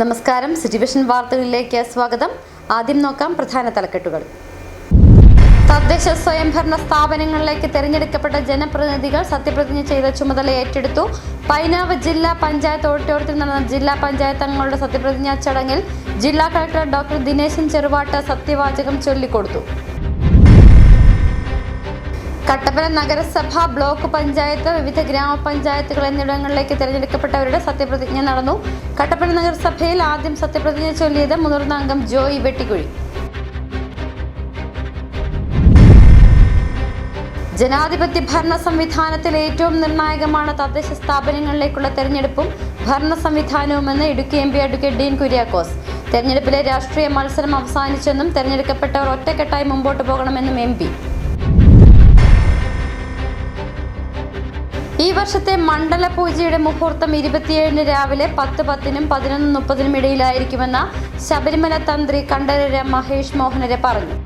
നമസ്കാരം. സിറ്റിവിഷൻ വാർത്തകളിലേക്ക് സ്വാഗതം. ആദ്യം നോക്കാം പ്രധാന തലക്കെട്ടുകൾ. തദ്ദേശ സ്വയംഭരണ സ്ഥാപനങ്ങളിലേക്ക് തെരഞ്ഞെടുക്കപ്പെട്ട ജനപ്രതിനിധികൾ സത്യപ്രതിജ്ഞ ചെയ്ത ചുമതല ഏറ്റെടുത്തു. പൈനാവ് ജില്ലാ പഞ്ചായത്ത് ഓഡിറ്റോറിയത്തിൽ നടന്ന ജില്ലാ പഞ്ചായത്ത് അംഗങ്ങളുടെ സത്യപ്രതിജ്ഞാ ചടങ്ങിൽ ജില്ലാ കളക്ടർ ഡോക്ടർ ദിനേശൻ ചെറുവാട്ട് സത്യവാചകം ചൊല്ലിക്കൊടുത്തു. കട്ടപ്പന നഗരസഭ, ബ്ലോക്ക് പഞ്ചായത്ത്, വിവിധ ഗ്രാമപഞ്ചായത്തുകൾ എന്നിവിടങ്ങളിലേക്ക് തെരഞ്ഞെടുക്കപ്പെട്ടവരുടെ സത്യപ്രതിജ്ഞ നടന്നു. കട്ടപ്പന നഗരസഭയിൽ ആദ്യം സത്യപ്രതിജ്ഞ ചൊല്ലിയത് മുതിർന്ന അംഗം ജോയി വെട്ടിക്കുഴി. ജനാധിപത്യ ഭരണ സംവിധാനത്തിൽ ഏറ്റവും നിർണായകമാണ് തദ്ദേശ സ്ഥാപനങ്ങളിലേക്കുള്ള തെരഞ്ഞെടുപ്പും ഭരണ സംവിധാനവുമെന്ന് Idukki M P advocate Dean Kuriakose. തെരഞ്ഞെടുപ്പിലെ രാഷ്ട്രീയ മത്സരം അവസാനിച്ചെന്നും തെരഞ്ഞെടുക്കപ്പെട്ടവർ ഒറ്റക്കെട്ടായി മുമ്പോട്ട് പോകണമെന്നും എം പി. ഈ വർഷത്തെ മണ്ഡല പൂജയുടെ മുഹൂർത്തം 27 രാവിലെ 10:10 11:30 ഇടയിലായിരിക്കുമെന്ന് ശബരിമല തന്ത്രി കണ്ഠരര് മഹേഷ് മോഹനര് പറഞ്ഞു.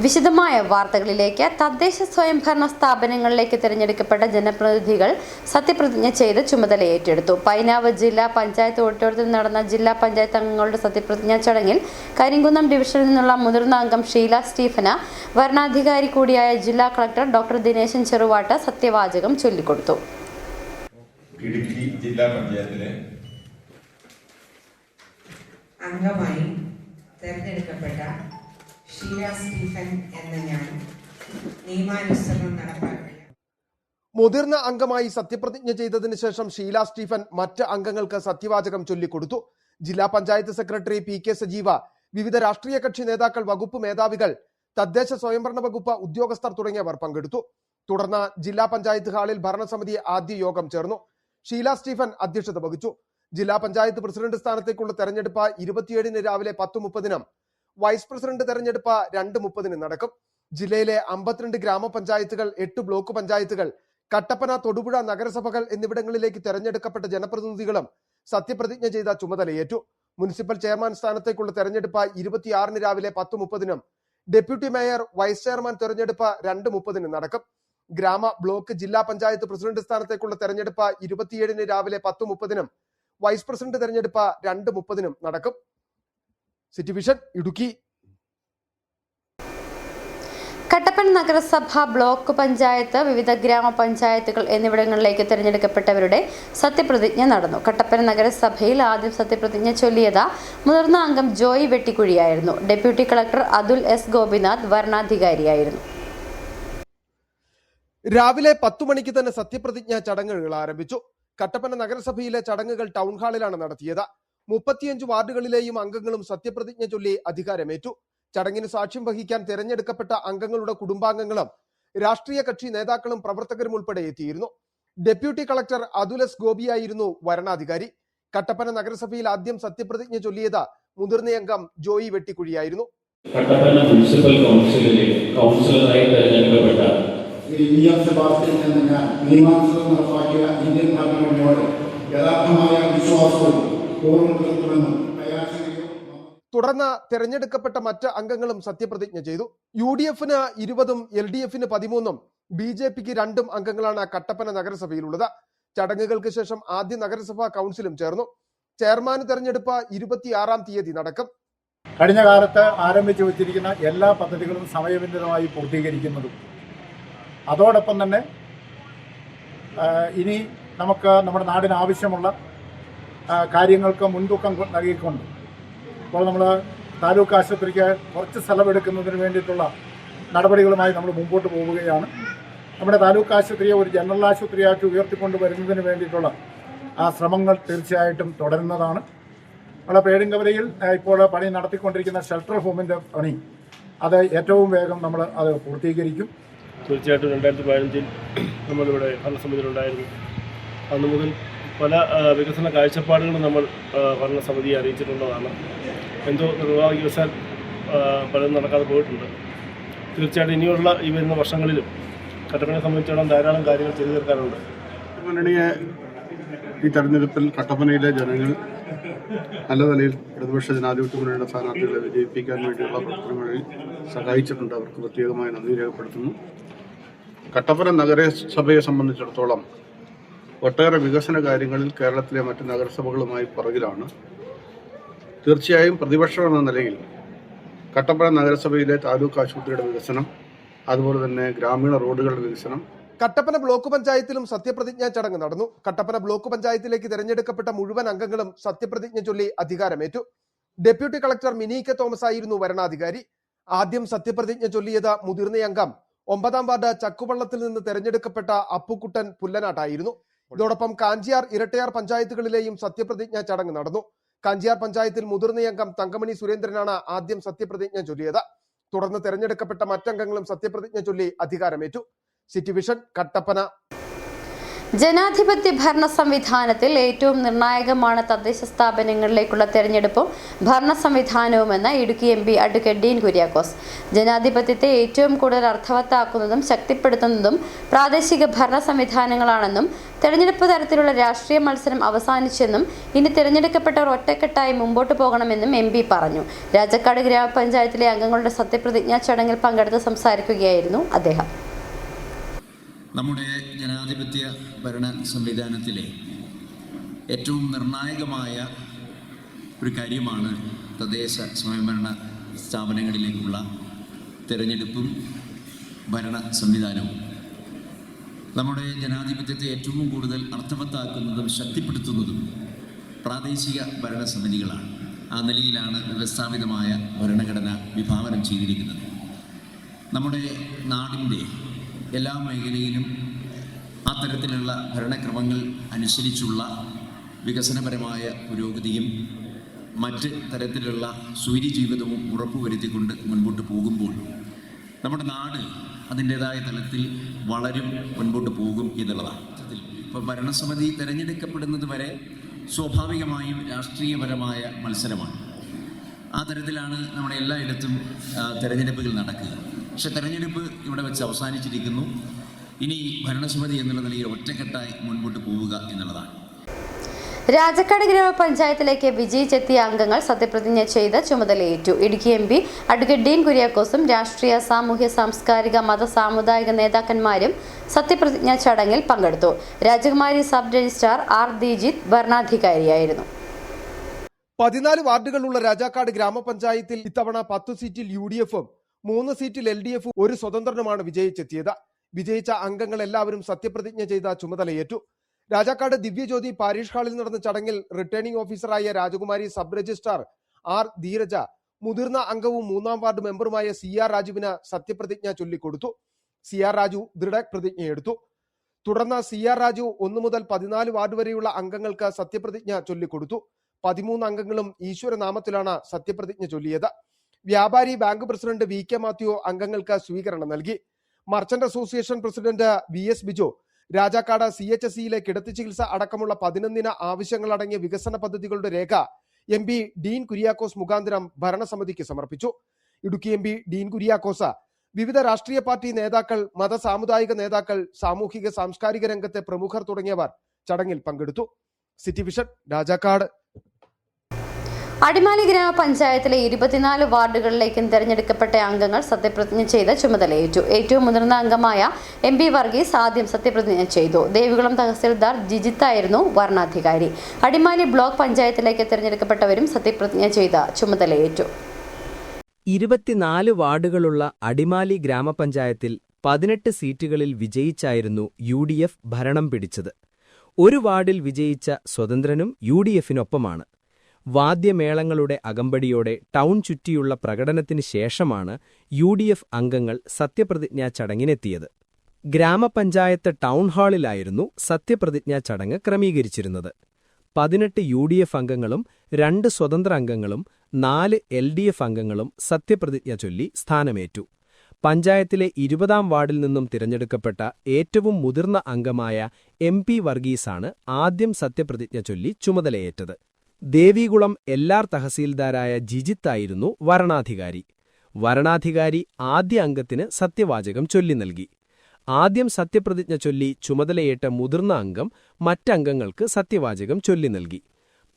വിശദമായ വാർത്തകളിലേക്ക്. തദ്ദേശ സ്വയംഭരണ സ്ഥാപനങ്ങളിലേക്ക് തിരഞ്ഞെടുക്കപ്പെട്ട ജനപ്രതിനിധികൾ സത്യപ്രതിജ്ഞ ചെയ്ത് ചുമതല ഏറ്റെടുത്തു. പൈനാവ് ജില്ലാ പഞ്ചായത്ത് ഓഡിറ്റോറിയത്തിൽ നടന്ന ജില്ലാ പഞ്ചായത്ത് അംഗങ്ങളുടെ സത്യപ്രതിജ്ഞാ ചടങ്ങിൽ കരിങ്കുന്നം ഡിവിഷനിൽ നിന്നുള്ള മുതിർന്ന അംഗം ഷീല സ്റ്റീഫന്, വരണാധികാരി കൂടിയായ ജില്ലാ കളക്ടർ ഡോക്ടർ ദിനേശൻ ചെറുവാട്ട് സത്യവാചകം ചൊല്ലിക്കൊടുത്തു. ഇടുക്കി ജില്ലാ പഞ്ചായത്തിലെ അംഗമായി തെരഞ്ഞെടുക്കപ്പെട്ട ഷീല സ്റ്റീഫൻ എന്ന ഞാൻ നിയമാനുസരണം നടപ്പാക്കി. മുതിർന്ന അംഗമായി സത്യപ്രതിജ്ഞ ചെയ്തതിനു ശേഷം ഷീല സ്റ്റീഫൻ മറ്റ് അംഗങ്ങൾക്ക് സത്യവാചകം ചൊല്ലിക്കൊടുത്തു. ജില്ലാ പഞ്ചായത്ത് സെക്രട്ടറി പി കെ സജീവ, വിവിധ രാഷ്ട്രീയ കക്ഷി നേതാക്കൾ, വകുപ്പ് മേധാവികൾ, തദ്ദേശ സ്വയംഭരണ വകുപ്പ് ഉദ്യോഗസ്ഥർ തുടങ്ങിയവർ പങ്കെടുത്തു. തുടർന്ന് ജില്ലാ പഞ്ചായത്ത് ഹാളിൽ ഭരണസമിതി ആദ്യ യോഗം ചേർന്നു. ഷീല സ്റ്റീഫൻ അധ്യക്ഷത വഹിച്ചു. ജില്ലാ പഞ്ചായത്ത് പ്രസിഡന്റ് സ്ഥാനത്തേക്കുള്ള തെരഞ്ഞെടുപ്പ് 27 രാവിലെ 10:30 വൈസ് പ്രസിഡന്റ് തെരഞ്ഞെടുപ്പ് 2:30 നടക്കും. ജില്ലയിലെ 52 ഗ്രാമപഞ്ചായത്തുകൾ, 8 ബ്ലോക്ക് പഞ്ചായത്തുകൾ, കട്ടപ്പന, തൊടുപുഴ നഗരസഭകൾ എന്നിവിടങ്ങളിലേക്ക് തെരഞ്ഞെടുക്കപ്പെട്ട ജനപ്രതിനിധികളും സത്യപ്രതിജ്ഞ ചെയ്ത ചുമതലയേറ്റു. മുനിസിപ്പൽ ചെയർമാൻ സ്ഥാനത്തേക്കുള്ള തെരഞ്ഞെടുപ്പ് 26 രാവിലെ 10:30 ഡെപ്യൂട്ടി മേയർ, വൈസ് ചെയർമാൻ തെരഞ്ഞെടുപ്പ് 2:30 നടക്കും. ഗ്രാമ, ബ്ലോക്ക്, ജില്ലാ പഞ്ചായത്ത് പ്രസിഡന്റ് സ്ഥാനത്തേക്കുള്ള തെരഞ്ഞെടുപ്പ് 27 രാവിലെ 10:30 വൈസ് പ്രസിഡന്റ് തെരഞ്ഞെടുപ്പ് 2:30 നടക്കും. സിറ്റിവിഷൻ ഇടുക്കി. കട്ടപ്പന നഗരസഭ, ബ്ലോക്ക് പഞ്ചായത്ത്, വിവിധ ഗ്രാമപഞ്ചായത്തുകൾ എന്നിവിടങ്ങളിലേക്ക് തിരഞ്ഞെടുക്കപ്പെട്ടവരുടെ സത്യപ്രതിജ്ഞ നടന്നു. കട്ടപ്പന നഗരസഭയിൽ ആദ്യം സത്യപ്രതിജ്ഞ ചൊല്ലിയത് മുതിർന്ന അംഗം ജോയി വെട്ടിക്കുഴിയായിരുന്നു. Deputy collector Athul S Gopinath വരണാധികാരിയായിരുന്നു. രാവിലെ 10 മണിക്ക് തന്നെ സത്യപ്രതിജ്ഞ ചടങ്ങുകൾ ആരംഭിച്ചു. കട്ടപ്പന നഗരസഭയിലെ ചടങ്ങുകൾ ടൗൺ ഹാളിലാണ് നടത്തിയത്. 35 വാർഡുകളിലെയും അംഗങ്ങളും സത്യപ്രതിജ്ഞ ചൊല്ലി അധികാരമേറ്റു. ചടങ്ങിന് സാക്ഷ്യം വഹിക്കാൻ തിരഞ്ഞെടുക്കപ്പെട്ട അംഗങ്ങളുടെ കുടുംബാംഗങ്ങളും രാഷ്ട്രീയ കക്ഷി നേതാക്കളും പ്രവർത്തകരും ഉൾപ്പെടെ എത്തിയിരുന്നു. ഡെപ്യൂട്ടി കളക്ടർ അതുൽ എസ് ഗോപിയായിരുന്നു വരണാധികാരി. കട്ടപ്പന നഗരസഭയിൽ ആദ്യം സത്യപ്രതിജ്ഞ ചൊല്ലിയത് മുതിർന്ന അംഗം ജോയി വെട്ടിക്കുഴിയായിരുന്നു. കട്ടപ്പന മുനിസിപ്പൽ കൗൺസിലിലെ കൗൺസിലറായി തെരഞ്ഞെടുക്കപ്പെട്ട നിയമാനുസൃതം നടപ്പാക്കിയ ഇന്ത്യൻ ഭരണഘടനയോട് യഥാർത്ഥമായ വിശ്വാസവും തുടർന്ന് തെരഞ്ഞെടുക്കപ്പെട്ട മറ്റ് അംഗങ്ങളും സത്യപ്രതിജ്ഞ ചെയ്തു. UDF-ന് 20-ഉം LDF-ന് 13-ഉം BJP-ക്ക് 2 അംഗങ്ങളാണ് കട്ടപ്പന നഗരസഭയിലുള്ളത്. ചടങ്ങുകൾക്ക് ശേഷം ആദ്യ നഗരസഭാ കൗൺസിലും ചേർന്നു. ചെയർമാൻ തെരഞ്ഞെടുപ്പ് 26-ാം തീയതി നടക്കും. കഴിഞ്ഞ കാലത്ത് ആരംഭിച്ചു വച്ചിരിക്കുന്ന എല്ലാ പദ്ധതികളും സമയബന്ധിതമായി പൂർത്തീകരിക്കുന്നതും അതോടൊപ്പം തന്നെ ഇനി നമുക്ക് നമ്മുടെ നാടിന് ആവശ്യമുള്ള കാര്യങ്ങൾക്ക് മുൻതൂക്കം നൽകിക്കൊണ്ട് ഇപ്പോൾ നമ്മൾ താലൂക്ക് ആശുപത്രിക്ക് കുറച്ച് സ്ഥലമെടുക്കുന്നതിന് വേണ്ടിയിട്ടുള്ള നടപടികളുമായി നമ്മൾ മുമ്പോട്ട് പോവുകയാണ്. നമ്മുടെ താലൂക്ക് ആശുപത്രിയെ ഒരു ജനറൽ ആശുപത്രിയാക്കി ഉയർത്തിക്കൊണ്ട് വരുന്നതിന് വേണ്ടിയിട്ടുള്ള ആ ശ്രമങ്ങൾ തീർച്ചയായിട്ടും തുടരുന്നതാണ്. നമ്മളെ പേടിങ്കവലയിൽ ഇപ്പോൾ പണി നടത്തിക്കൊണ്ടിരിക്കുന്ന ഷെൽട്ടർ ഹോമിൻ്റെ പണി അത് ഏറ്റവും വേഗം നമ്മൾ അത് പൂർത്തീകരിക്കും. തീർച്ചയായിട്ടും 2015-ൽ നമ്മളിവിടെ ഭരണസമിതിയിലുണ്ടായിരുന്നു. അന്നു മുതൽ പല വികസന കാഴ്ചപ്പാടുകളും നമ്മൾ ഭരണസമിതിയെ അറിയിച്ചിട്ടുള്ളതാണ്. എന്തോ നിർഭാഗ്യവശാൽ പലതും നടക്കാതെ പോയിട്ടുണ്ട്. തീർച്ചയായിട്ടും ഇനിയുള്ള ഈ വരുന്ന വർഷങ്ങളിലും കട്ടപ്പനയെ സംബന്ധിച്ചിടത്തോളം ധാരാളം കാര്യങ്ങൾ ചെയ്തു തീർക്കാനുണ്ട്. മുന്നണിയെ ഈ തെരഞ്ഞെടുപ്പിൽ കട്ടപ്പനയിലെ ജനങ്ങൾ നല്ല നിലയിൽ ഇടതുപക്ഷ ജനാധിപത്യ മുന്നണിയുടെ സ്ഥാനാർത്ഥികളെ വിജയിപ്പിക്കാൻ വേണ്ടിയുള്ള പ്രവർത്തനങ്ങളിൽ സഹായിച്ചിട്ടുണ്ട്. അവർക്ക് പ്രത്യേകമായി നന്ദി രേഖപ്പെടുത്തുന്നു. കട്ടപ്പന നഗരസഭയെ സംബന്ധിച്ചിടത്തോളം ഒട്ടേറെ വികസന കാര്യങ്ങളിൽ കേരളത്തിലെ മറ്റ് നഗരസഭകളുമായി പുറകിലാണ്. തീർച്ചയായും പ്രതിപക്ഷം എന്ന നിലയിൽ കട്ടപ്പന നഗരസഭയിലെ താലൂക്ക് ആശുപത്രിയുടെ വികസനം, അതുപോലെ തന്നെ ഗ്രാമീണ റോഡുകളുടെ വികസനം. കട്ടപ്പന ബ്ലോക്ക് പഞ്ചായത്തിലും സത്യപ്രതിജ്ഞാ ചടങ്ങ് നടന്നു. കട്ടപ്പന ബ്ലോക്ക് പഞ്ചായത്തിലേക്ക് തിരഞ്ഞെടുക്കപ്പെട്ട മുഴുവൻ അംഗങ്ങളും സത്യപ്രതിജ്ഞ ചൊല്ലി അധികാരമേറ്റു. Deputy collector mini K Thomas ആയിരുന്നു വരണാധികാരി. ആദ്യം സത്യപ്രതിജ്ഞ ചൊല്ലിയത് മുതിർന്ന അംഗം 9ാം വാർഡ് ചക്കുവള്ളത്തിൽ നിന്ന് തെരഞ്ഞെടുക്കപ്പെട്ട അപ്പുക്കുട്ടൻ പുല്ലനാട്ടായിരുന്നു. ഇതോടൊപ്പം കാഞ്ചിയാർ, ഇരട്ടയാർ പഞ്ചായത്തുകളിലെയും സത്യപ്രതിജ്ഞാ ചടങ്ങ് നടന്നു. കാഞ്ചിയാർ പഞ്ചായത്തിൽ മുതിർന്ന അംഗം തങ്കമണി സുരേന്ദ്രനാണ് ആദ്യം സത്യപ്രതിജ്ഞ ചൊല്ലിയത്. തുടർന്ന് തെരഞ്ഞെടുക്കപ്പെട്ട മറ്റംഗങ്ങളും സത്യപ്രതിജ്ഞ ചൊല്ലി അധികാരമേറ്റു. City vision, Kattappana. ജനാധിപത്യ ഭരണ സംവിധാനത്തിൽ ഏറ്റവും നിർണായകമാണ് തദ്ദേശ സ്ഥാപനങ്ങളിലേക്കുള്ള തെരഞ്ഞെടുപ്പും ഭരണ സംവിധാനവുമെന്ന് ഇടുക്കി MP അഡ്വക്കേറ്റ് ഡീൻ കുര്യാക്കോസ്. ജനാധിപത്യത്തെ ഏറ്റവും കൂടുതൽ അർത്ഥവത്താക്കുന്നതും ശക്തിപ്പെടുത്തുന്നതും പ്രാദേശിക ഭരണ സംവിധാനങ്ങളാണെന്നും തെരഞ്ഞെടുപ്പ് തരത്തിലുള്ള രാഷ്ട്രീയ മത്സരം അവസാനിച്ചെന്നും ഇനി തിരഞ്ഞെടുക്കപ്പെട്ടവർ ഒറ്റക്കെട്ടായി മുമ്പോട്ട് പോകണമെന്നും MP പറഞ്ഞു. രാജാക്കാട് ഗ്രാമപഞ്ചായത്തിലെ അംഗങ്ങളുടെ സത്യപ്രതിജ്ഞാ ചടങ്ങിൽ പങ്കെടുത്ത് സംസാരിക്കുകയായിരുന്നു അദ്ദേഹം. നമ്മുടെ ജനാധിപത്യ ഭരണ സംവിധാനത്തിലെ ഏറ്റവും നിർണായകമായ ഒരു കാര്യമാണ് തദ്ദേശ സ്വയംഭരണ സ്ഥാപനങ്ങളിലേക്കുള്ള തിരഞ്ഞെടുപ്പും ഭരണ സംവിധാനവും. നമ്മുടെ ജനാധിപത്യത്തെ ഏറ്റവും കൂടുതൽ അർത്ഥവത്താക്കുന്നതും ശക്തിപ്പെടുത്തുന്നതും പ്രാദേശിക ഭരണസമിതികളാണ്. ആ നിലയിലാണ് വ്യവസ്ഥാപിതമായ ഭരണഘടന വിഭാവനം ചെയ്തിരിക്കുന്നത്. നമ്മുടെ നാടിൻ്റെ എല്ലാ മേഖലയിലും അത്തരത്തിലുള്ള ഭരണക്രമങ്ങൾ അനുസരിച്ചുള്ള വികസനപരമായ പുരോഗതിയും മറ്റ് തരത്തിലുള്ള സൂര്യജീവിതവും ഉറപ്പുവരുത്തിക്കൊണ്ട് മുൻപോട്ട് പോകുമ്പോൾ നമ്മുടെ നാട് അതിൻ്റേതായ തലത്തിൽ വളരും, മുൻപോട്ട് പോകും എന്നുള്ളതാണ്. ഇപ്പോൾ ഭരണസമിതി തിരഞ്ഞെടുക്കപ്പെടുന്നത് വരെ സ്വാഭാവികമായും രാഷ്ട്രീയപരമായ മത്സരമാണ്. ആ തരത്തിലാണ് നമ്മുടെ എല്ലായിടത്തും തിരഞ്ഞെടുപ്പുകൾ നടക്കുക. പക്ഷെ തെരഞ്ഞെടുപ്പ് ഇവിടെ വെച്ച് അവസാനിച്ചിരിക്കുന്നു. ഇനി ഭരണസമിതി എന്നുള്ള നിലയിൽ ഒറ്റക്കെട്ടായി മുൻപോട്ട് പോവുക എന്നുള്ളതാണ്. രാജാക്കാട് ഗ്രാമപഞ്ചായത്തിലേക്ക് വിജയിച്ചെത്തിയ അംഗങ്ങൾ സത്യപ്രതിജ്ഞ ചെയ്ത് ചുമതലയേറ്റു. ഇടുക്കി MP അഡ്വക്കേറ്റ് ഡീൻ കുര്യാക്കോസും രാഷ്ട്രീയ, സാമൂഹ്യ, സാംസ്കാരിക, മത, സാമുദായിക നേതാക്കന്മാരും സത്യപ്രതിജ്ഞാ ചടങ്ങിൽ പങ്കെടുത്തു. രാജകുമാരി സബ് രജിസ്ട്രാർ R. ദീജിത്ത് ഭരണാധികാരിയായിരുന്നു. 14 വാർഡുകളുള്ള രാജാക്കാട് ഗ്രാമപഞ്ചായത്തിൽ ഇത്തവണ 10 സീറ്റിൽ UDFും 3 സീറ്റിൽ LDF, 1 സ്വതന്ത്രനുമാണ് വിജയിച്ചെത്തിയത്. വിജയിച്ച അംഗങ്ങൾ എല്ലാവരും സത്യപ്രതിജ്ഞ ചെയ്ത ചുമതലയേറ്റു. രാജാക്കാട് ദിവ്യജ്യോതി പാരീഷ് ഹാളിൽ നടന്ന ചടങ്ങിൽ റിട്ടേണിംഗ് ഓഫീസറായ രാജകുമാരി സബ് രജിസ്ട്രാർ R. ധീരജ മുതിർന്ന അംഗവും 3ാം വാർഡ് മെമ്പറുമായ CR രാജുവിന് സത്യപ്രതിജ്ഞ ചൊല്ലിക്കൊടുത്തു. CR രാജു ദൃഢപ്രതിജ്ഞയെടുത്തു. തുടർന്ന് CR രാജു 1 മുതൽ 14 വാർഡ് വരെയുള്ള അംഗങ്ങൾക്ക് സത്യപ്രതിജ്ഞ ചൊല്ലിക്കൊടുത്തു. 13 അംഗങ്ങളും ഈശ്വരനാമത്തിലാണ് സത്യപ്രതിജ്ഞ ചൊല്ലിയത്. വ്യാപാരി ബാങ്ക് പ്രസിഡന്റ് VK മാത്യു അംഗങ്ങൾക്ക് സ്വീകരണം നൽകി. Merchant association president VS Biju Rajakkad CHSEയിലെ കിടത്തി ചികിത്സ അടക്കമുള്ള 11 ആവശ്യങ്ങളടങ്ങിയ വികസന പദ്ധതികളുടെ രേഖ MP ഡീൻ കുര്യാക്കോസ് മുഖാന്തരം ഭരണസമിതിക്ക് സമർപ്പിച്ചു. ഇടുക്കി MP ഡീൻ കുര്യാക്കോസ് വിവിധ രാഷ്ട്രീയ പാർട്ടി നേതാക്കൾ, മത, സാമുദായിക നേതാക്കൾ, സാമൂഹിക സാംസ്കാരിക രംഗത്തെ പ്രമുഖർ തുടങ്ങിയവർ ചടങ്ങിൽ പങ്കെടുത്തു. City vision, Rajakkad. അടിമാലി ഗ്രാമപഞ്ചായത്തിലെ 24 വാർഡുകളിലേക്കും തെരഞ്ഞെടുക്കപ്പെട്ട അംഗങ്ങൾ സത്യപ്രതിജ്ഞ ചെയ്ത് ചുമതലയേറ്റു. ഏറ്റവും മുതിർന്ന അംഗമായ MP വർഗീസ് ആദ്യം സത്യപ്രതിജ്ഞ ചെയ്തു. ദേവികുളം തഹസിൽദാർ ജിജിത്തായിരുന്നു വരണാധികാരി. അടിമാലി ബ്ലോക്ക് പഞ്ചായത്തിലേക്ക് തെരഞ്ഞെടുക്കപ്പെട്ടവരും സത്യപ്രതിജ്ഞ ചെയ്ത് ചുമതലയേറ്റു. 24 വാർഡുകളുള്ള അടിമാലി ഗ്രാമപഞ്ചായത്തിൽ 18 സീറ്റുകളിൽ വിജയിച്ചായിരുന്നു UDF ഭരണം പിടിച്ചത്. ഒരു വാർഡിൽ വിജയിച്ച സ്വതന്ത്രനും UDFനൊപ്പമാണ്. വാദ്യമേളങ്ങളുടെ അകമ്പടിയോടെ ടൗൺ ചുറ്റിയുള്ള പ്രകടനത്തിന് ശേഷമാണ് UDF അംഗങ്ങൾ സത്യപ്രതിജ്ഞാ ചടങ്ങിനെത്തിയത്. ഗ്രാമപഞ്ചായത്ത് ടൗൺ ഹാളിലായിരുന്നു സത്യപ്രതിജ്ഞാ ചടങ്ങ് ക്രമീകരിച്ചിരുന്നത്. 18 UDF അംഗങ്ങളും 2 സ്വതന്ത്ര അംഗങ്ങളും 4 LDF അംഗങ്ങളും സത്യപ്രതിജ്ഞ ചൊല്ലി സ്ഥാനമേറ്റു. പഞ്ചായത്തിലെ 20ാം വാർഡിൽ നിന്നും തിരഞ്ഞെടുക്കപ്പെട്ട ഏറ്റവും മുതിർന്ന അംഗമായ MP വർഗീസാണ് ആദ്യം സത്യപ്രതിജ്ഞ ചൊല്ലി ചുമതലയേറ്റത്. ദേവികുളം LR തഹസീൽദാരായ ജിജിത്തായിരുന്നു വരണാധികാരി. വരണാധികാരി ആദ്യ അംഗത്തിന് സത്യവാചകം ചൊല്ലി നൽകി. ആദ്യം സത്യപ്രതിജ്ഞ ചൊല്ലി ചുമതലയേറ്റ മുതിർന്ന അംഗം മറ്റംഗങ്ങൾക്ക് സത്യവാചകം ചൊല്ലി നൽകി.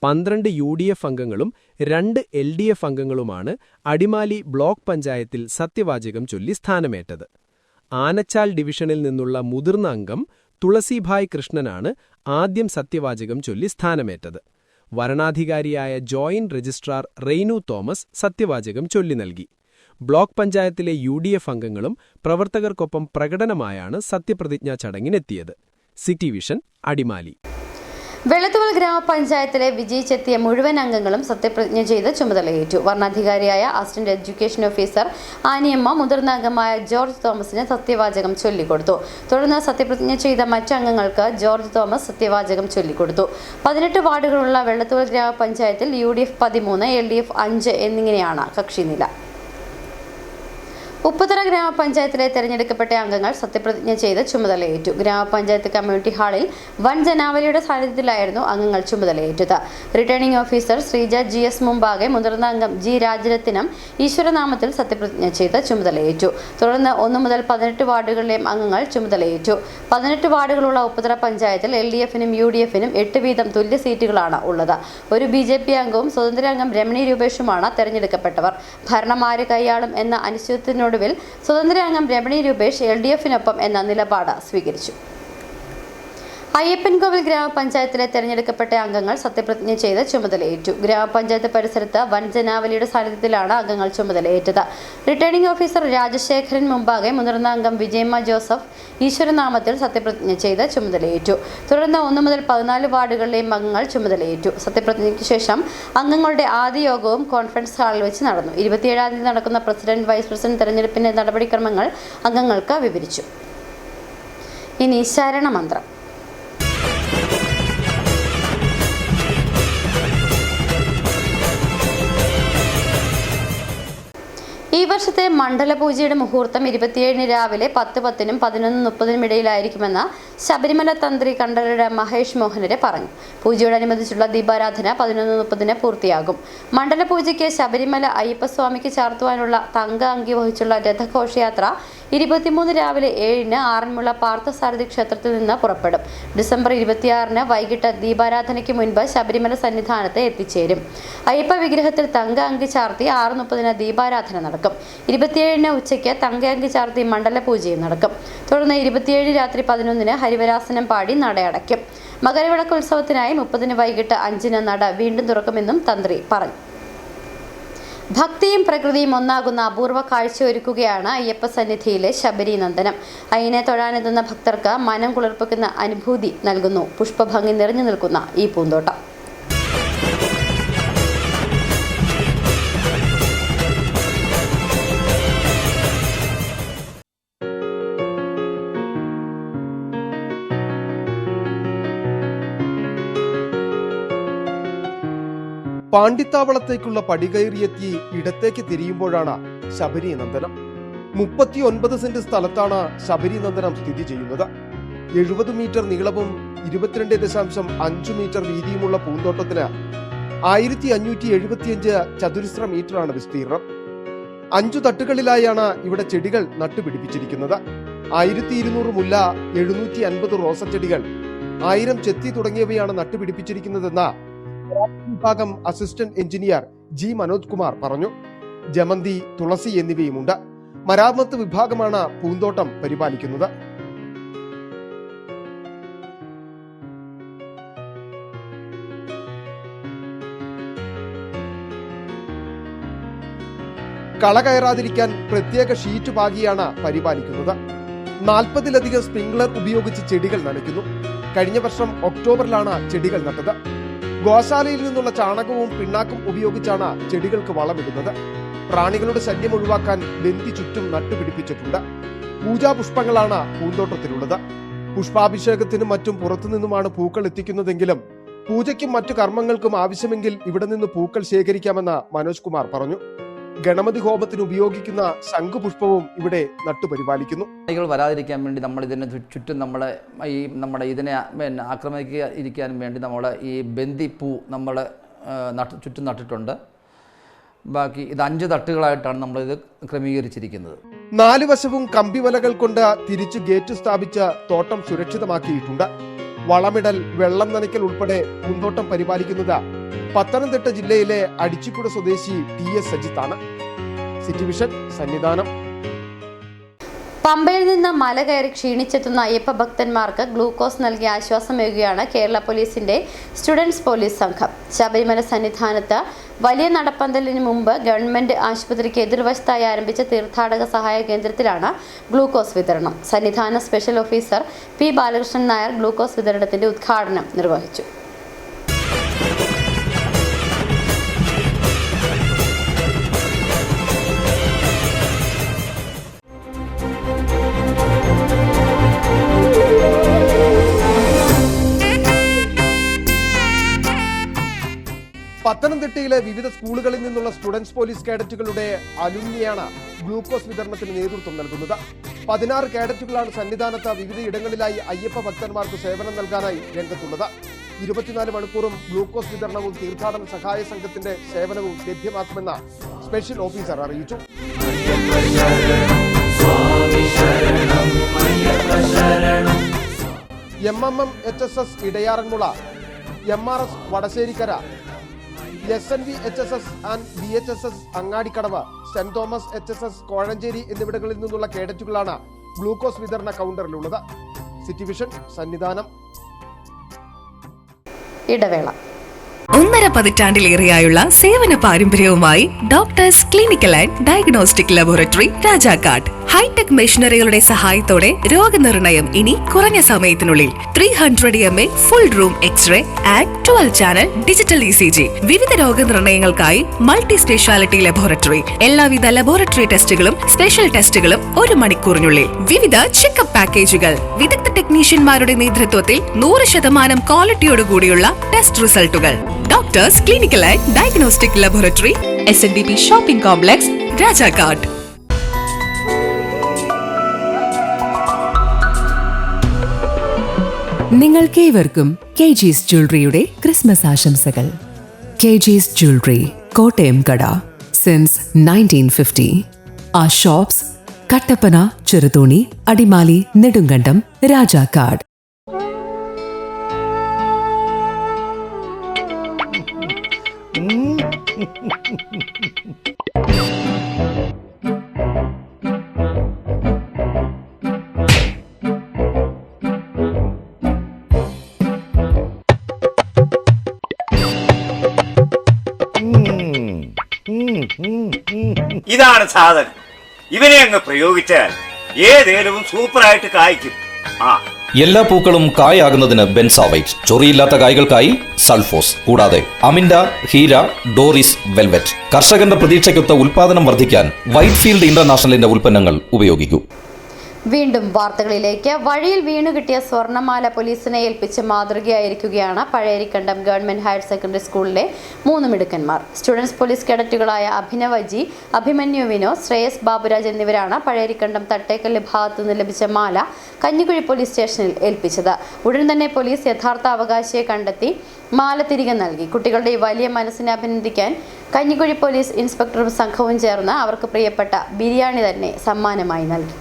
12 UDF അംഗങ്ങളും 2 LDF അംഗങ്ങളുമാണ് അടിമാലി ബ്ലോക്ക് പഞ്ചായത്തിൽ സത്യവാചകം ചൊല്ലി സ്ഥാനമേറ്റത്. ആനച്ചാൽ ഡിവിഷനിൽ നിന്നുള്ള മുതിർന്ന അംഗം തുളസിഭായ് കൃഷ്ണനാണ് ആദ്യം സത്യവാചകം ചൊല്ലി സ്ഥാനമേറ്റത്. വരണാധികാരിയായ ജോയിന്റ് രജിസ്ട്രാർ റെയ്നു തോമസ് സത്യവാചകം ചൊല്ലി നൽകി. ബ്ലോക്ക് പഞ്ചായത്തിലെ UDF അംഗങ്ങളും പ്രവർത്തകർക്കൊപ്പം പ്രകടനമായാണ് സത്യപ്രതിജ്ഞാ ചടങ്ങിനെത്തിയത്. City vision, Adimali. വെള്ളത്തൂവൽ ഗ്രാമപഞ്ചായത്തിലെ വിജയിച്ചെത്തിയ മുഴുവൻ അംഗങ്ങളും സത്യപ്രതിജ്ഞ ചെയ്ത് ചുമതലയേറ്റു. വരണാധികാരിയായ അസിസ്റ്റന്റ് എഡ്യൂക്കേഷൻ ഓഫീസർ ആനിയമ്മ മുതിർന്ന അംഗമായ ജോർജ് തോമസിന് സത്യവാചകം ചൊല്ലിക്കൊടുത്തു. തുടർന്ന് സത്യപ്രതിജ്ഞ ചെയ്ത മറ്റ് അംഗങ്ങൾക്ക് ജോർജ് തോമസ് സത്യവാചകം ചൊല്ലിക്കൊടുത്തു. 18 വാർഡുകളുള്ള വെള്ളത്തൂവൽ ഗ്രാമപഞ്ചായത്തിൽ UDF 13, LDF 5 എന്നിങ്ങനെയാണ് കക്ഷിനില. ഉപ്പുതറ ഗ്രാമപഞ്ചായത്തിലെ തെരഞ്ഞെടുക്കപ്പെട്ട അംഗങ്ങൾ സത്യപ്രതിജ്ഞ ചെയ്ത് ചുമതലയേറ്റു. ഗ്രാമപഞ്ചായത്ത് കമ്മ്യൂണിറ്റി ഹാളിൽ വൻ ജനാവലിയുടെ സാന്നിധ്യത്തിലായിരുന്നു അംഗങ്ങൾ ചുമതലയേറ്റത്. റിട്ടേണിംഗ് ഓഫീസർ ശ്രീജ GS മുമ്പാകെ മുതിർന്ന അംഗം G രാജരത്നം ഈശ്വരനാമത്തിൽ സത്യപ്രതിജ്ഞ ചെയ്ത് ചുമതലയേറ്റു. തുടർന്ന് 1 മുതൽ 18 വാർഡുകളിലെയും അംഗങ്ങൾ ചുമതലയേറ്റു. 18 വാർഡുകളുള്ള ഉപ്പുതറ പഞ്ചായത്തിൽ LDF-നും UDF-നും 8 വീതം തുല്യ സീറ്റുകളാണ് ഉള്ളത്. ഒരു BJP അംഗവും സ്വതന്ത്ര അംഗം രമണി രൂപേഷുമാണ് തെരഞ്ഞെടുക്കപ്പെട്ടവർ. ഭരണം ആര് കൈയാളും എന്ന അനിശ്ചിതത്വത്തിനോട് സ്വതന്ത്ര അംഗം രമണി രൂപേഷ് LDF-നൊപ്പം എന്ന നിലപാട് സ്വീകരിച്ചു. അയ്യപ്പൻകോവിൽ ഗ്രാമപഞ്ചായത്തിലെ തെരഞ്ഞെടുക്കപ്പെട്ട അംഗങ്ങൾ സത്യപ്രതിജ്ഞ ചെയ്ത് ചുമതലയേറ്റു. ഗ്രാമപഞ്ചായത്ത് പരിസരത്ത് വൻ ജനാവലിയുടെ സാന്നിധ്യത്തിലാണ് അംഗങ്ങൾ ചുമതലയേറ്റത്. റിട്ടേണിംഗ് ഓഫീസർ രാജശേഖരൻ മുമ്പാകെ മുതിർന്ന അംഗം വിജയമ്മ ജോസഫ് ഈശ്വരനാമത്തിൽ സത്യപ്രതിജ്ഞ ചെയ്ത് ചുമതലയേറ്റു. തുടർന്ന് 1 മുതൽ 14 വാർഡുകളിലെയും അംഗങ്ങൾ ചുമതലയേറ്റു. സത്യപ്രതിജ്ഞയ്ക്ക് ശേഷം അംഗങ്ങളുടെ ആദ്യ യോഗവും കോൺഫറൻസ് ഹാളിൽ വെച്ച് നടന്നു. 27-ാം തീയതി നടക്കുന്ന പ്രസിഡന്റ്, വൈസ് പ്രസിഡന്റ് തെരഞ്ഞെടുപ്പിന്റെ നടപടിക്രമങ്ങൾ അംഗങ്ങൾക്ക് വിവരിച്ചു. ഇനി ശരണമന്ത്രം. ഈ വർഷത്തെ മണ്ഡലപൂജയുടെ മുഹൂർത്തം 27-ന് രാവിലെ 10:10-നും 11:30-നും ഇടയിലായിരിക്കുമെന്ന് ശബരിമല തന്ത്രി കണ്ഠരര് മഹേഷ് മോഹനര് പറഞ്ഞു. പൂജയോടനുബന്ധിച്ചുള്ള ദീപാരാധന 11:30-ന് പൂർത്തിയാകും. മണ്ഡലപൂജയ്ക്ക് ശബരിമല അയ്യപ്പസ്വാമിക്ക് ചാർത്തുവാനുള്ള തങ്ക അങ്കി വഹിച്ചുള്ള രഥഘോഷയാത്ര 23 രാവിലെ 7-ന് ആറന്മുള പാർത്ഥസാരഥി ക്ഷേത്രത്തിൽ നിന്ന് പുറപ്പെടും. ഡിസംബർ 26-ന് വൈകിട്ട് ദീപാരാധനയ്ക്ക് മുൻപ് ശബരിമല സന്നിധാനത്ത് എത്തിച്ചേരും. അയ്യപ്പ വിഗ്രഹത്തിൽ തങ്ക അങ്കി ചാർത്തി 6:30-ന് ദീപാരാധന നടക്കും. 27-ന് ഉച്ചയ്ക്ക് തങ്ക അങ്കി ചാർത്തി മണ്ഡലപൂജയും നടക്കും. തുടർന്ന് 27 രാത്രി 11-ന് ഹരിവരാസനം പാടി നട അടയ്ക്കും. മകരവിളക്ക് ഉത്സവത്തിനായി 30-ന് വൈകിട്ട് 5-ന് നട വീണ്ടും തുറക്കുമെന്നും തന്ത്രി പറഞ്ഞു. ഭക്തിയും പ്രകൃതിയും ഒന്നാകുന്ന അപൂർവ കാഴ്ച ഒരുക്കുകയാണ് അയ്യപ്പ സന്നിധിയിലെ ശബരി നന്ദനം. അയ്യനെ തൊഴാനെത്തുന്ന ഭക്തർക്ക് മനം കുളിർപ്പിക്കുന്ന അനുഭൂതി നൽകുന്നു പുഷ്പഭംഗി നിറഞ്ഞു നിൽക്കുന്ന ഈ പൂന്തോട്ടം. പാണ്ടിത്താവളത്തേക്കുള്ള പടികയറിയെത്തി ഇടത്തേക്ക് തിരിയുമ്പോഴാണ് ശബരി നന്ദനം. 39 സെന്റ് സ്ഥലത്താണ് ശബരി നന്ദനം സ്ഥിതി ചെയ്യുന്നത്. 70 മീറ്റർ നീളവും 22.5 മീറ്റർ വീതിയുമുള്ള പൂന്തോട്ടത്തിന് 1575 ചതുരശ്ര മീറ്ററാണ് വിസ്തീർണം. 5 തട്ടുകളിലായാണ് ഇവിടെ ചെടികൾ നട്ടുപിടിപ്പിച്ചിരിക്കുന്നത്. 1200 മുല്ല, 750 റോസച്ചെടികൾ, 1000 ചെത്തി തുടങ്ങിയവയാണ് നട്ടുപിടിപ്പിച്ചിരിക്കുന്നതെന്ന് വിഭാഗം assistant engineer G Manoj Kumar പറഞ്ഞു. ജമന്തി, തുളസി എന്നിവയുമുണ്ട്. മരാമത്ത് വിഭാഗമാണ് പൂന്തോട്ടം പരിപാലിക്കുന്നത്. കള കയറാതിരിക്കാൻ പ്രത്യേക ഷീറ്റ് പാകിയാണ് പരിപാലിക്കുന്നത്. 40-ലധികം സ്പ്രിംഗ്ലർ ഉപയോഗിച്ച് ചെടികൾ നനയ്ക്കുന്നു. കഴിഞ്ഞ വർഷം ഒക്ടോബറിലാണ് ചെടികൾ നട്ടത്. ഗോശാലയിൽ നിന്നുള്ള ചാണകവും പിണ്ണാക്കും ഉപയോഗിച്ചാണ് ചെടികൾക്ക് വളമിടുന്നത്. പ്രാണികളുടെ ശല്യം ഒഴിവാക്കാൻ ബന്ദി ചുറ്റും നട്ടുപിടിപ്പിച്ചിട്ടുണ്ട്. പൂജാപുഷ്പങ്ങളാണ് പൂന്തോട്ടത്തിലുള്ളത്. പുഷ്പാഭിഷേകത്തിനും മറ്റും പുറത്തുനിന്നുമാണ് പൂക്കൾ എത്തിക്കുന്നതെങ്കിലും പൂജയ്ക്കും മറ്റു കർമ്മങ്ങൾക്കും ആവശ്യമെങ്കിൽ ഇവിടെ നിന്ന് പൂക്കൾ ശേഖരിക്കാമെന്ന് മനോജ് കുമാർ പറഞ്ഞു. ഗണപതി ഹോമത്തിന് ഉപയോഗിക്കുന്ന ശംഖുപുഷ്പവും ഇവിടെ നട്ടുപരിപാലിക്കുന്നു. പ്രാണികൾ വരാതിരിക്കാൻ വേണ്ടി നമ്മൾ ഇതിനെ ചുറ്റും നമ്മുടെ ഇതിനെ ആക്രമിക്കാതിരിക്കാനും വേണ്ടി നമ്മൾ ഈ ബന്ദിപ്പൂ നമ്മൾ ചുറ്റും നട്ടിട്ടുണ്ട്. ബാക്കി ഇത് 5 തട്ടുകളായിട്ടാണ് നമ്മളിത് ക്രമീകരിച്ചിരിക്കുന്നത്. 4 വശവും കമ്പിവലകൾ കൊണ്ട് തിരിച്ചു ഗേറ്റ് സ്ഥാപിച്ച് തോട്ടം സുരക്ഷിതമാക്കിയിട്ടുണ്ട്. വളമിടൽ, വെള്ളം നനയ്ക്കൽ ഉൾപ്പെടെ പൂന്തോട്ടം പരിപാലിക്കുന്നത് പത്തനംതിട്ട ജില്ലയിലെ അടിച്ചിക്കുട സ്വദേശി TS സജിത്താണ്. City vision, Sannidhanam. പമ്പയിൽ നിന്ന് മല കയറി ക്ഷീണിച്ചെത്തുന്ന അയ്യപ്പ ഭക്തന്മാർക്ക് ഗ്ലൂക്കോസ് നൽകി ആശ്വാസമേകുകയാണ് കേരള പോലീസിന്റെ സ്റ്റുഡൻസ് പോലീസ് സംഘം. ശബരിമല സന്നിധാനത്ത് വലിയ നടപ്പന്തലിന് മുമ്പ് ഗവൺമെന്റ് ആശുപത്രിക്ക് എതിർവശത്തായി ആരംഭിച്ച തീർത്ഥാടക സഹായ കേന്ദ്രത്തിലാണ് ഗ്ലൂക്കോസ് വിതരണം. Sannidhana special officer P Balakrishnan Nair glucose വിതരണത്തിന്റെ ഉദ്ഘാടനം നിർവഹിച്ചു. പത്തനംതിട്ടയിലെ വിവിധ സ്കൂളുകളിൽ നിന്നുള്ള സ്റ്റുഡൻസ് പോലീസ് കേഡറ്റുകളുടെ അലുമിനിയാണ് ഗ്ലൂക്കോസ് വിതരണത്തിന് നേതൃത്വം നൽകുന്നത്. 16 കേഡറ്റുകളാണ് സന്നിധാനത്ത് വിവിധ ഇടങ്ങളിലായി അയ്യപ്പ ഭക്തന്മാർക്ക് സേവനം നൽകാനായി രംഗത്തുള്ളത്. 24 മണിക്കൂറും ഗ്ലൂക്കോസ് വിതരണവും തീർത്ഥാടന സഹായ സംഘത്തിന്റെ സേവനവും ലഭ്യമാക്കുമെന്ന് സ്പെഷ്യൽ ഓഫീസർ അറിയിച്ചു. MMM-HSS Edayaranmula, MRS Vadasserikkara, SNV HSS and VHSS Angadikkadavu, saint Thomas HSS Kozhencherry എന്നിവിടങ്ങളിൽ നിന്നുള്ള കേഡറ്റുകളാണ് ഗ്ലൂക്കോസ് വിതരണ കൗണ്ടറിലുള്ളത്. City vision, Sannidhanam. ഇടവേള. 1.5 പതിറ്റാണ്ടിലേറെയായുള്ള സേവന പാരമ്പര്യവുമായി doctors clinical and diagnostic laboratory Rajakkad. Hi-tech മെഷീനറികളുടെ സഹായത്തോടെ രോഗനിർണയം ഇനി കുറഞ്ഞ സമയത്തിനുള്ളിൽ. 300 mA full room x-ray and 12 channel digital ECG. വിവിധ രോഗനിർണയങ്ങൾക്കായി മൾട്ടി സ്പെഷ്യാലിറ്റി ലബോറട്ടറി. എല്ലാവിധ ലബോറട്ടറി ടെസ്റ്റുകളും സ്പെഷ്യൽ ടെസ്റ്റുകളും 1 മണിക്കൂറിനുള്ളിൽ. വിവിധ ചെക്കപ്പ് പാക്കേജുകൾ. വിദഗ്ധ ടെക്നീഷ്യന്മാരുടെ നേതൃത്വത്തിൽ 100% ക്വാളിറ്റിയോടുകൂടിയുള്ള ടെസ്റ്റ് റിസൾട്ടുകൾ. Doctors clinical and diagnostic laboratory, SNDP shopping complex, Rajakkad. നിങ്ങൾക്കേവർക്കും KG's ജ്വല്ലറിയുടെ ക്രിസ്മസ് ആശംസകൾ. KG's ജ്വല്ലറി, കോട്ടയം കട, since 1950. Our shops, Kattappana, Cheruthoni, Adimali, Nedumkandam, Rajakkad. ഇതാണ് സാധനം. ഇവനെ അങ്ങ് പ്രയോഗിച്ചാൽ ഏതേലവും സൂപ്പറായിട്ട് കായ്ക്കും. എല്ലാ പൂക്കളും കായാകുന്നതിന് ബെൻസാവൈറ്റ്, ചൊറിയില്ലാത്ത കായ്കൾക്കായി സൾഫോസ്, കൂടാതെ അമിൻഡ, ഹീര, ഡോറിസ്, വെൽവെറ്റ്. കർഷകന്റെ പ്രതീക്ഷയ്ക്കൊത്ത ഉൽപാദനം വർദ്ധിക്കാൻ വൈറ്റ്ഫീൽഡ് ഇന്റർനാഷണലിന്റെ ഉൽപ്പന്നങ്ങൾ ഉപയോഗിക്കൂ. വീണ്ടും വാർത്തകളിലേക്ക്. വഴിയിൽ വീണുകിട്ടിയ സ്വർണ്ണമാല പോലീസിനെ ഏൽപ്പിച്ച് മാതൃകയായിരിക്കുകയാണ് പഴയരിക്കണ്ടം ഗവൺമെന്റ് ഹയർ സെക്കൻഡറി സ്കൂളിലെ 3 മിടുക്കന്മാർ. സ്റ്റുഡൻസ് പോലീസ് കേഡറ്റുകളായ അഭിനവജി, അഭിമന്യു വിനോദ്, ശ്രേയസ് ബാബുരാജ് എന്നിവരാണ് പഴയരിക്കണ്ടം തട്ടേക്കല്ല് ഭാഗത്തുനിന്ന് ലഭിച്ച മാല കഞ്ഞിക്കുഴി പോലീസ് സ്റ്റേഷനിൽ ഏൽപ്പിച്ചത്. ഉടൻ തന്നെ പോലീസ് യഥാർത്ഥ അവകാശിയെ കണ്ടെത്തി മാല തിരികെ നൽകി. കുട്ടികളുടെ ഈ വലിയ മനസ്സിനെ അഭിനന്ദിക്കാൻ കഞ്ഞിക്കുഴി പോലീസ് ഇൻസ്പെക്ടറും സംഘവും ചേർന്ന് അവർക്ക് പ്രിയപ്പെട്ട ബിരിയാണി തന്നെ സമ്മാനമായി നൽകി.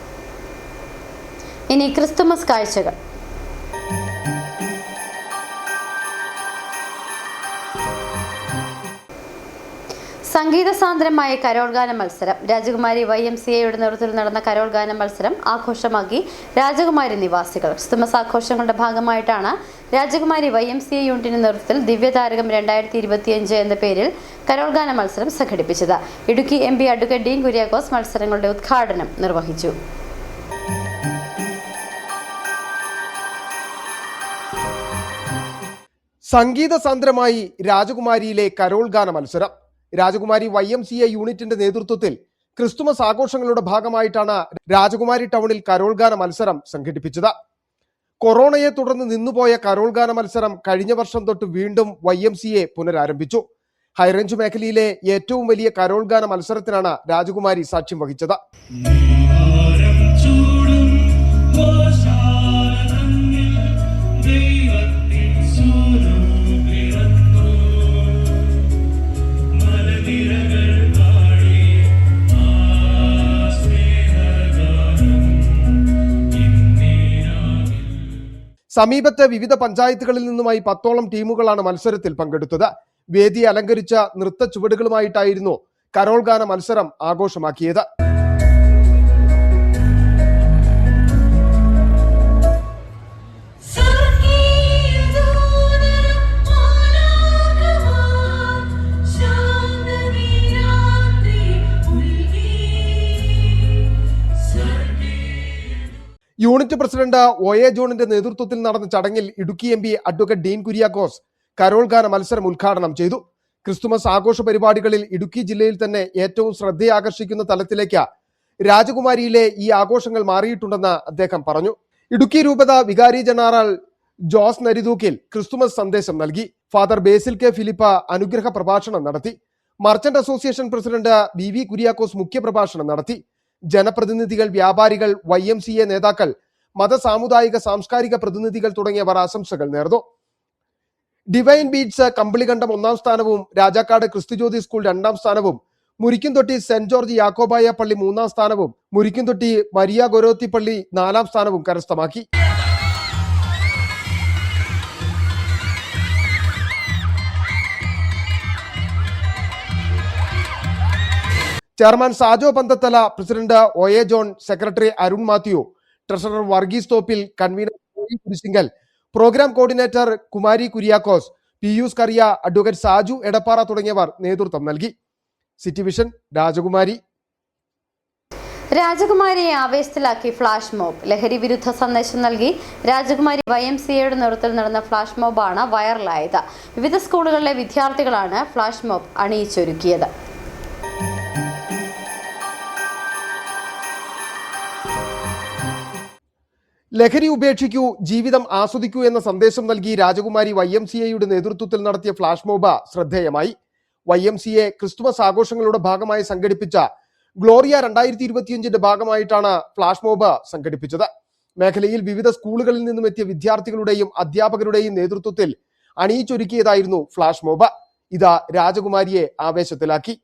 ഇനി ക്രിസ്തുമസ് കാഴ്ചകൾ. സംഗീത സാന്ദ്രമായ കരോൾ ഗാന മത്സരം. രാജകുമാരി YMCAയുടെ നേതൃത്വത്തിൽ നടന്ന കരോൾ ഗാന മത്സരം ആഘോഷമാക്കി രാജകുമാരി നിവാസികൾ. ക്രിസ്തുമസ് ആഘോഷങ്ങളുടെ ഭാഗമായിട്ടാണ് രാജകുമാരി YMCA യൂണിറ്റിന്റെ നേതൃത്വത്തിൽ ദിവ്യതാരകം 2025 എന്ന പേരിൽ കരോൾ ഗാന മത്സരം സംഘടിപ്പിച്ചത്. ഇടുക്കി MP അഡ്വക്കേറ്റ് ഡീൻ കുര്യാക്കോസ് മത്സരങ്ങളുടെ ഉദ്ഘാടനം നിർവഹിച്ചു. സംഗീത സാന്ദ്രമായി രാജകുമാരിയിലെ കരോൾ ഗാന മത്സരം. രാജകുമാരി YMCA യൂണിറ്റിന്റെ നേതൃത്വത്തിൽ ക്രിസ്തുമസ് ആഘോഷങ്ങളുടെ ഭാഗമായിട്ടാണ് രാജകുമാരി ടൗണിൽ കരോൾ ഗാന മത്സരം സംഘടിപ്പിച്ചത്. കൊറോണയെ തുടർന്ന് നിന്നുപോയ കരോൾ ഗാന മത്സരം കഴിഞ്ഞ വർഷം തൊട്ട് വീണ്ടും YMCA പുനരാരംഭിച്ചു. ഹൈറേഞ്ച് മേഖലയിലെ ഏറ്റവും വലിയ കരോൾ ഗാന മത്സരത്തിനാണ് രാജകുമാരി സാക്ഷ്യം വഹിച്ചത്. സമീപത്തെ വിവിധ പഞ്ചായത്തുകളിൽ നിന്നുമായി 10ഓളം ടീമുകളാണ് മത്സരത്തിൽ പങ്കെടുത്തത്. വേദി അലങ്കരിച്ച നൃത്ത ചുവടുകളുമായിട്ടായിരുന്നു കരോൾ ഗാന മത്സരം ആഘോഷമാക്കിയത്. യൂണിറ്റ് പ്രസിഡന്റ് OA ജോണിന്റെ നേതൃത്വത്തിൽ നടന്ന ചടങ്ങിൽ Idukki MP advocate Dean Kuriakose Carol ഗാന മത്സരം ഉദ്ഘാടനം ചെയ്തു. ക്രിസ്തുമസ് ആഘോഷ പരിപാടികളിൽ ഇടുക്കി ജില്ലയിൽ തന്നെ ഏറ്റവും ശ്രദ്ധയാകർഷിക്കുന്ന തലത്തിലേക്ക് രാജകുമാരിയിലെ ഈ ആഘോഷങ്ങൾ മാറിയിട്ടുണ്ടെന്ന് അദ്ദേഹം പറഞ്ഞു. ഇടുക്കി രൂപത വികാരി ജനറൽ ജോസ് നരിതൂക്കിൽ ക്രിസ്തുമസ് സന്ദേശം നൽകി. ഫാദർ ബേസിൽ കെ ഫിലിപ്പ അനുഗ്രഹ പ്രഭാഷണം നടത്തി. Merchant association president BV Kuriakose മുഖ്യപ്രഭാഷണം നടത്തി. ജനപ്രതിനിധികൾ, വ്യാപാരികൾ, YMCA നേതാക്കൾ, മത സാമുദായിക സാംസ്കാരിക പ്രതിനിധികൾ തുടങ്ങിയവർ ആശംസകൾ നേർന്നു. ഡിവൈൻ ബീറ്റ്സ് കമ്പിളികണ്ഠം 1ാം സ്ഥാനവും രാജാക്കാട് ക്രിസ്തുജ്യോതി സ്കൂൾ 2ാം സ്ഥാനവും മുരിക്കുംതൊട്ടി സെന്റ് ജോർജ് യാക്കോബായ പള്ളി 3ാം സ്ഥാനവും മുരിക്കുംതൊട്ടി മരിയ ഗൊരോത്തി പള്ളി 4ാം സ്ഥാനവും കരസ്ഥമാക്കി. Chairman Sajo Panthathala, president OA John, secretary Arun Mathew, treasurer Varghese Thoppil, convener Kurisingal, programme coordinator Kumari Kuriakose, Pius Kariya, advocate Saju Edappara തുടങ്ങിയവർ നേതൃത്വം നൽകി. സിറ്റി വിഷൻ രാജകുമാരി. രാജകുമാരിയെ ആവേശത്തിലാക്കി ഫ്ലാഷ് മോബ്. ലഹരി വിരുദ്ധ സന്ദേശം നൽകി രാജകുമാരി YMCAയുടെ നേതൃത്വത്തിൽ നടന്ന ഫ്ലാഷ് മോബാണ് വൈറലായത്. വിവിധ സ്കൂളുകളിലെ വിദ്യാർത്ഥികളാണ് ഫ്ലാഷ് മോബ് അണിയിച്ചൊരുക്കിയത്. ലഹരി ഉപേക്ഷിക്കൂ, ജീവിതം ആസ്വദിക്കൂ എന്ന സന്ദേശം നൽകി രാജകുമാരി YMCAയുടെ നേതൃത്വത്തിൽ നടത്തിയ ഫ്ലാഷ് മോബ് ശ്രദ്ധേയമായി. YMCA ക്രിസ്തുമസ് ആഘോഷങ്ങളുടെ ഭാഗമായി സംഘടിപ്പിച്ച ഗ്ലോറിയ 2025ന്റെ ഭാഗമായിട്ടാണ് ഫ്ലാഷ് മോബ് സംഘടിപ്പിച്ചത്. മേഖലയിൽ വിവിധ സ്കൂളുകളിൽ നിന്നും എത്തിയ വിദ്യാർത്ഥികളുടെയും അധ്യാപകരുടെയും നേതൃത്വത്തിൽ അണിയിച്ചൊരുക്കിയതായിരുന്നു ഫ്ലാഷ് മോബ്. ഇത് രാജകുമാരിയെ ആവേശത്തിലാക്കി.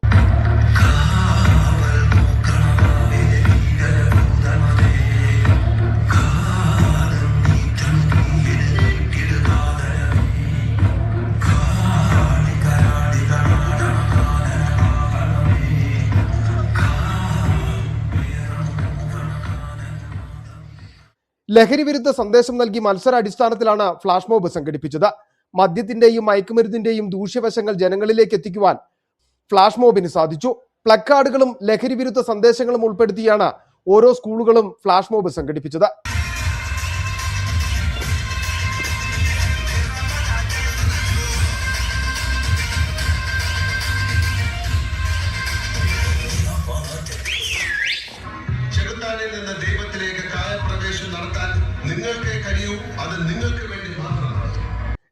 ലഹരി വിരുദ്ധ സന്ദേശം നൽകി മത്സരാടിസ്ഥാനത്തിലാണ് ഫ്ലാഷ് മോബ് സംഘടിപ്പിച്ചത്. മദ്യത്തിന്റെയും മയക്കുമരുന്നിന്റെയും ദൂഷ്യവശങ്ങൾ ജനങ്ങളിലേക്ക് എത്തിക്കുവാൻ ഫ്ലാഷ് മോബിന് സാധിച്ചു. പ്ലക്കാർഡുകളും ലഹരി വിരുദ്ധ സന്ദേശങ്ങളും ഉൾപ്പെടുത്തിയാണ് ഓരോ സ്കൂളുകളും ഫ്ലാഷ് മോബ് സംഘടിപ്പിച്ചത്.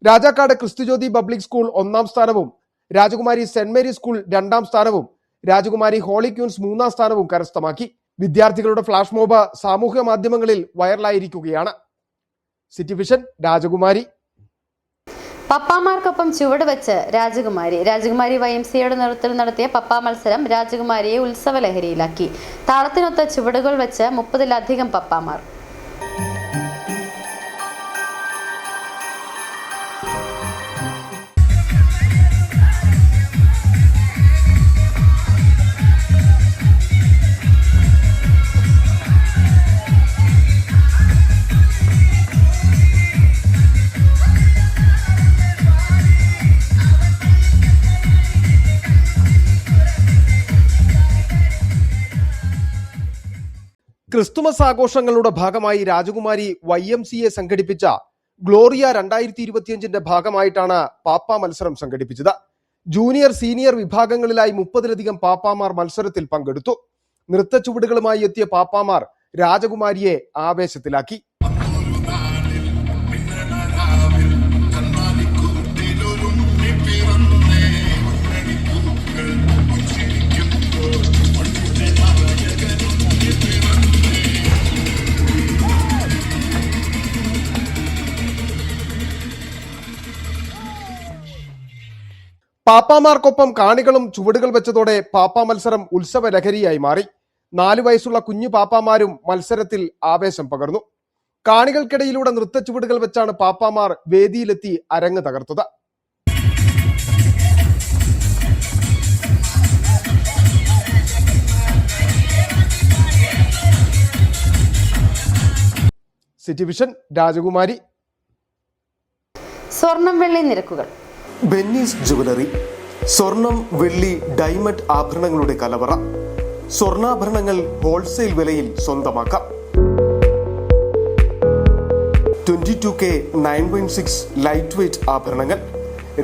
രാജാക്കാട് ക്രിസ്തുജ്യോതി പബ്ലിക് സ്കൂൾ 1ാം സ്ഥാനവും രാജകുമാരി സെന്റ് മേരി സ്കൂൾ 2ാം സ്ഥാനവും രാജകുമാരി ഹോളി ക്യൂൻസ് 3ാം സ്ഥാനവും കരസ്ഥമാക്കി. വിദ്യാർത്ഥികളുടെ ഫ്ലാഷ് മോബ് സാമൂഹ്യ മാധ്യമങ്ങളിൽ വൈറലായിരിക്കുകയാണ്. സിറ്റി വിഷൻ രാജകുമാരി. പപ്പാമാർക്കൊപ്പം ചുവട് വെച്ച് രാജകുമാരി. YMCAയുടെ നേതൃത്വത്തിൽ നടത്തിയ പപ്പാ മത്സരം രാജകുമാരിയെ ഉത്സവ ലഹരിയിലാക്കി. താളത്തിനൊത്ത ചുവടുകൾ വെച്ച് 30-ലധികം പപ്പാമാർ. ക്രിസ്തുമസ് ആഘോഷങ്ങളുടെ ഭാഗമായി രാജകുമാരി YMCA സംഘടിപ്പിച്ച ഗ്ലോറിയ 2025ന്റെ ഭാഗമായിട്ടാണ് പാപ്പാ മത്സരം സംഘടിപ്പിച്ചത്. ജൂനിയർ, സീനിയർ വിഭാഗങ്ങളിലായി 30-ലധികം പാപ്പാമാർ മത്സരത്തിൽ പങ്കെടുത്തു. നൃത്ത ചുവടുകളുമായി എത്തിയ പാപ്പാമാർ രാജകുമാരിയെ ആവേശത്തിലാക്കി. പാപ്പാമാർക്കൊപ്പം കാണികളും ചുവടുകൾ വെച്ചതോടെ പാപ്പാ മത്സരം ഉത്സവ ലഹരിയായി മാറി. 4 വയസ്സുള്ള കുഞ്ഞു പാപ്പാമാരും മത്സരത്തിൽ ആവേശം പകർന്നു. കാണികൾക്കിടയിലൂടെ നൃത്ത ചുവടുകൾ വെച്ചാണ് പാപ്പാമാർ വേദിയിലെത്തി അരങ്ങ് തകർത്തത്. സിറ്റി വിഷൻ രാജകുമാരി. സ്വർണം വെള്ളി നിരക്കുകൾ. ബെന്നീസ് ജുവലറി. സ്വർണം, വെള്ളി, ഡയമണ്ട് ആഭരണങ്ങളുടെ കലവറ. സ്വർണ്ണാഭരണങ്ങൾ ഹോൾസെയിൽ വിലയിൽ സ്വന്തമാക്കാം. 22K 916 ലൈറ്റ് വെയ്റ്റ് ആഭരണങ്ങൾ,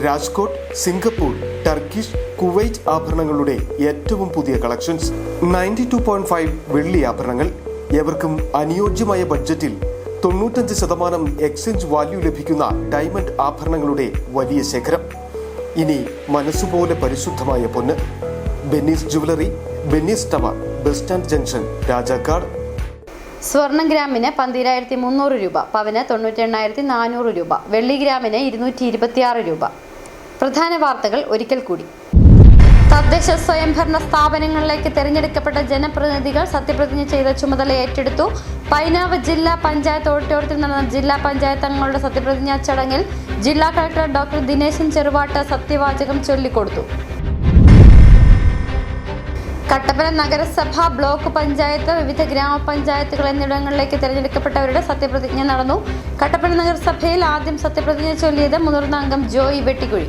രാജ്കോട്ട്, സിംഗപ്പൂർ, ടർക്കിഷ്, കുവൈറ്റ് ആഭരണങ്ങളുടെ ഏറ്റവും പുതിയ കളക്ഷൻസ്, 92.5 വെള്ളി ആഭരണങ്ങൾ, എവർക്കും അനുയോജ്യമായ ബഡ്ജറ്റിൽ 95% എക്സ്ചേഞ്ച് വാല്യൂ ലഭിക്കുന്ന ഡയമണ്ട് ആഭരണങ്ങളുടെ വലിയ ശേഖരം. ഇനി മനസ്സുപോലെ പരിശുദ്ധമായ പൊന്ന്. Benny's jewellery, Benny's tower, bus stand junction, Rajakkad. സ്വർണം ഗ്രാമിന് 12,300 രൂപ, പവന് 98,400 രൂപ, വെള്ളി ഗ്രാമിന് 226 രൂപ. പ്രധാന വാർത്തകൾ ഒരിക്കൽ കൂടി. തദ്ദേശ സ്വയംഭരണ സ്ഥാപനങ്ങളിലേക്ക് തെരഞ്ഞെടുക്കപ്പെട്ട ജനപ്രതിനിധികൾ സത്യപ്രതിജ്ഞ ചെയ്ത ചുമതല ഏറ്റെടുത്തു. പൈനാവ് ജില്ലാ പഞ്ചായത്ത് ഓഡിറ്റോറിയത്തിൽ നടന്ന ജില്ലാ പഞ്ചായത്ത് അംഗങ്ങളുടെ സത്യപ്രതിജ്ഞാ ചടങ്ങിൽ ജില്ലാ കളക്ടർ ഡോക്ടർ ദിനേശൻ ചെറുവാട്ട് സത്യവാചകം ചൊല്ലിക്കൊടുത്തു. കട്ടപ്പന നഗരസഭ, ബ്ലോക്ക് പഞ്ചായത്ത്, വിവിധ ഗ്രാമപഞ്ചായത്തുകൾ എന്നിവിടങ്ങളിലേക്ക് തെരഞ്ഞെടുക്കപ്പെട്ടവരുടെ സത്യപ്രതിജ്ഞ നടന്നു. കട്ടപ്പന നഗരസഭയിൽ ആദ്യം സത്യപ്രതിജ്ഞ ചൊല്ലിയത് മുതിർന്ന അംഗം ജോയി വെട്ടിക്കുഴി.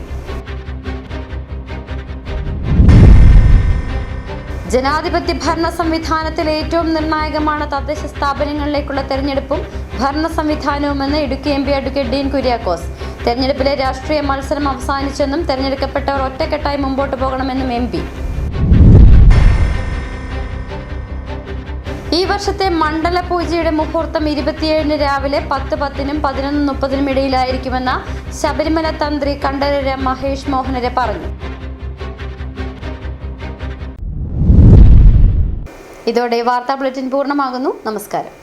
ജനാധിപത്യ ഭരണ സംവിധാനത്തിൽ ഏറ്റവും നിർണായകമാണ് തദ്ദേശ സ്ഥാപനങ്ങളിലേക്കുള്ള തെരഞ്ഞെടുപ്പും ഭരണ സംവിധാനവുമെന്ന് ഇടുക്കി MP അഡ്വക്കേറ്റ് ഡീൻ കുര്യാക്കോസ്. തെരഞ്ഞെടുപ്പിലെ രാഷ്ട്രീയ മത്സരം അവസാനിച്ചെന്നും തെരഞ്ഞെടുക്കപ്പെട്ടവർ ഒറ്റക്കെട്ടായി മുമ്പോട്ട് പോകണമെന്നും MP. ഈ വർഷത്തെ മണ്ഡല പൂജയുടെ മുഹൂർത്തം 27 രാവിലെ 10:10 11:30 ഇടയിലായിരിക്കുമെന്ന് ശബരിമല തന്ത്രി കണ്ഠരര് മഹേഷ് മോഹനര് പറഞ്ഞു. ഇതോടെ വാർത്താ ബുള്ളറ്റിൻ പൂർണ്ണമാകുന്നു. നമസ്കാരം.